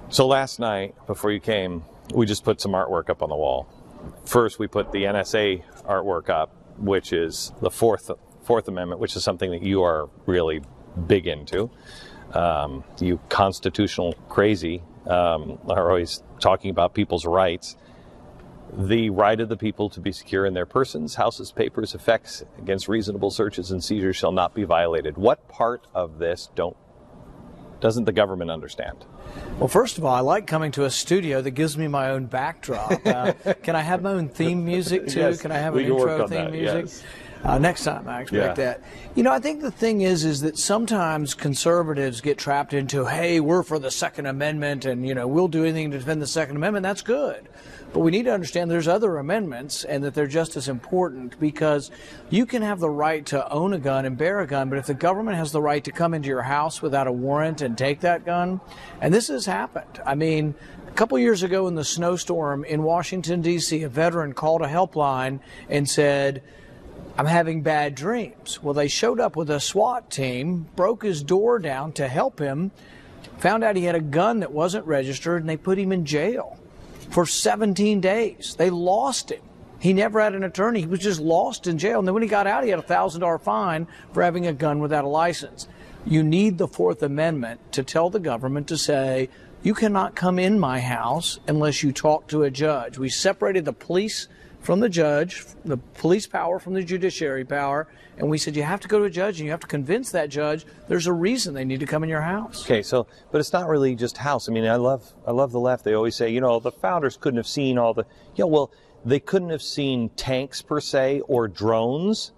So last night, before you came, we just put some artwork up on the wall. First, we put the NSA artwork up, which is the Fourth Amendment, which is something that you are really big into. You constitutional crazy are always talking about people's rights. The right of the people to be secure in their persons, houses, papers, effects against reasonable searches and seizures shall not be violated. What part of this doesn't the government understand? Well, first of all, I like coming to a studio that gives me my own backdrop. Can I have my own theme music, too? Yes, can I have an intro theme music? Yes. Next time, I expect that. You know, I think the thing is that sometimes conservatives get trapped into, hey, we're for the Second Amendment and, we'll do anything to defend the Second Amendment. That's good. But we need to understand there's other amendments and that they're just as important, because you can have the right to own a gun and bear a gun, but if the government has the right to come into your house without a warrant and take that gun, and this has happened. I mean, a couple years ago in the snowstorm in Washington, D.C., a veteran called a helpline and said, I'm having bad dreams. Well, they showed up with a SWAT team, broke his door down to help him, found out he had a gun that wasn't registered, and they put him in jail for 17 days. They lost him. He never had an attorney. He was just lost in jail. And then when he got out, he had a $1,000 fine for having a gun without a license. You need the Fourth Amendment to tell the government to say, you cannot come in my house unless you talk to a judge. We separated the police from the judge, the police power from the judiciary power, and we said you have to go to a judge and you have to convince that judge there's a reason they need to come in your house. Okay, but it's not really just house. I mean, I love the left. They always say, the founders couldn't have seen all the, well, they couldn't have seen tanks per se or drones.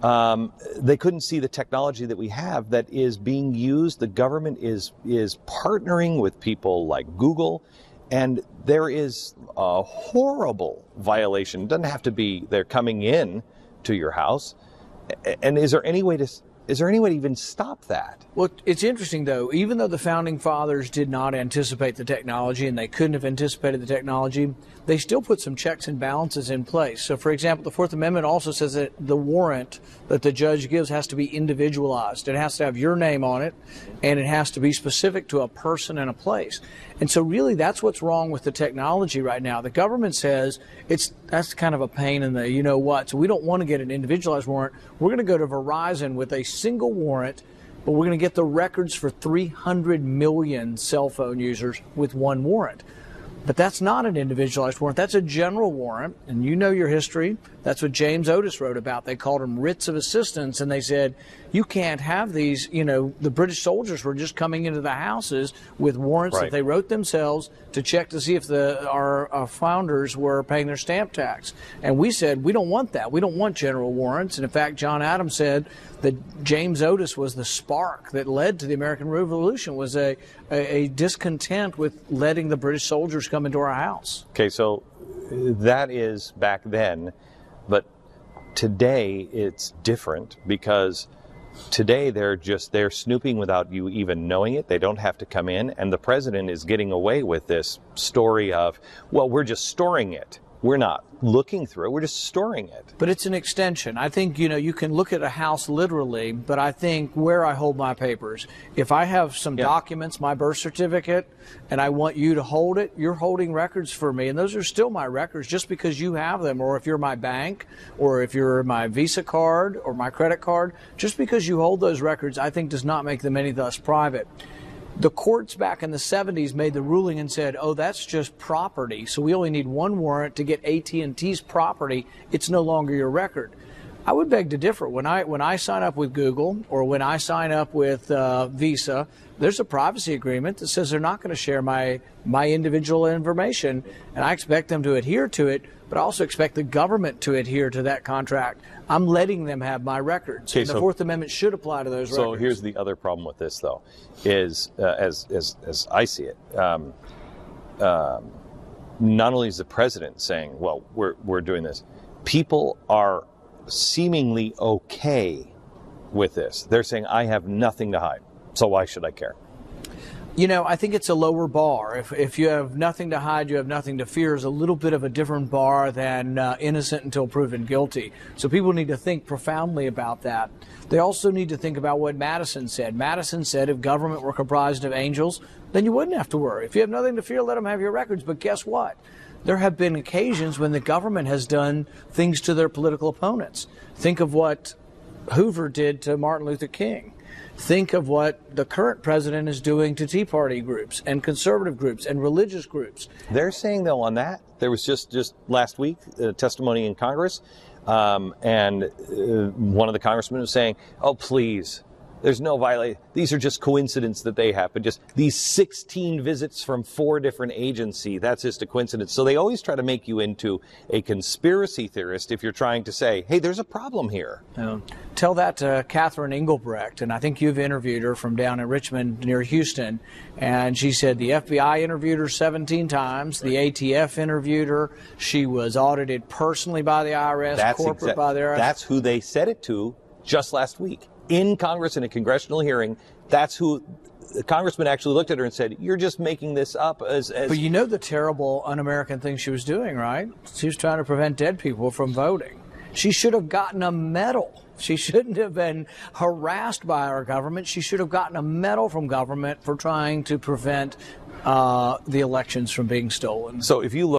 They couldn't see the technology that we have that is being used. The government is partnering with people like Google. And there is a horrible violation. It doesn't have to be they're coming in to your house. And is there any way to even stop that? Well, it's interesting, though. Even though the Founding Fathers did not anticipate the technology and they couldn't have anticipated the technology, they still put some checks and balances in place. So, for example, the Fourth Amendment also says that the warrant that the judge gives has to be individualized. It has to have your name on it, and it has to be specific to a person and a place. And so really that's what's wrong with the technology right now. The government says that's kind of a pain in the you-know-what. So we don't want to get an individualized warrant. We're going to go to Verizon with a single warrant, but we're going to get the records for 300 million cell phone users with one warrant. But that's not an individualized warrant. That's a general warrant, and you know your history. That's what James Otis wrote about. They called them writs of assistance, and they said, you can't have these, the British soldiers were just coming into the houses with warrants that they wrote themselves to check to see if our founders were paying their stamp tax. And we said, we don't want that. We don't want general warrants. And in fact, John Adams said that James Otis was the spark that led to the American Revolution, was a discontent with letting the British soldiers come into our house. Okay, so that is back then, but today it's different, because today they're snooping without you even knowing it. They don't have to come in, and the president is getting away with this story of, well, we're just storing it. We're not looking through it. We're just storing it. But it's an extension. I think, you can look at a house literally, but I think where I hold my papers, if I have some documents, my birth certificate, and I want you to hold it, you're holding records for me. And those are still my records just because you have them, or if you're my bank, or if you're my Visa card or my credit card, just because you hold those records, I think does not make them any less private. The courts back in the 70s made the ruling and said, oh, that's just property, so we only need one warrant to get AT&T's property. It's no longer your record. I would beg to differ. When I sign up with Google or when I sign up with Visa, there's a privacy agreement that says they're not going to share my individual information, and I expect them to adhere to it, but I also expect the government to adhere to that contract. I'm letting them have my records. Okay, the Fourth Amendment should apply to those records. So here's the other problem with this, though, is as I see it, not only is the president saying, well, we're doing this, people are seemingly okay with this. They're saying, I have nothing to hide, so why should I care? I think it's a lower bar. If you have nothing to hide, you have nothing to fear is a little bit of a different bar than innocent until proven guilty. So people need to think profoundly about that. They also need to think about what Madison said. Madison said if government were comprised of angels, then you wouldn't have to worry. If you have nothing to fear, let them have your records. But guess what? There have been occasions when the government has done things to their political opponents. Think of what Hoover did to Martin Luther King. Think of what the current president is doing to Tea Party groups and conservative groups and religious groups. They're saying, though, on that, there was just last week testimony in Congress, and one of the congressmen was saying, oh, please, there's no violation. These are just coincidence that they happen. Just these 16 visits from 4 different agencies, that's just a coincidence. So they always try to make you into a conspiracy theorist if you're trying to say, hey, there's a problem here. Tell that to Catherine Engelbrecht, and I think you've interviewed her from down in Richmond near Houston, and she said the FBI interviewed her 17 times, the ATF interviewed her, she was audited personally by the IRS, by the IRS. That's who they said it to just last week. In Congress, in a congressional hearing, that's who the congressman actually looked at her and said, you're just making this up as... But you know the terrible un-American thing she was doing, right? She was trying to prevent dead people from voting. She should have gotten a medal. She shouldn't have been harassed by our government. She should have gotten a medal from government for trying to prevent the elections from being stolen. So if you look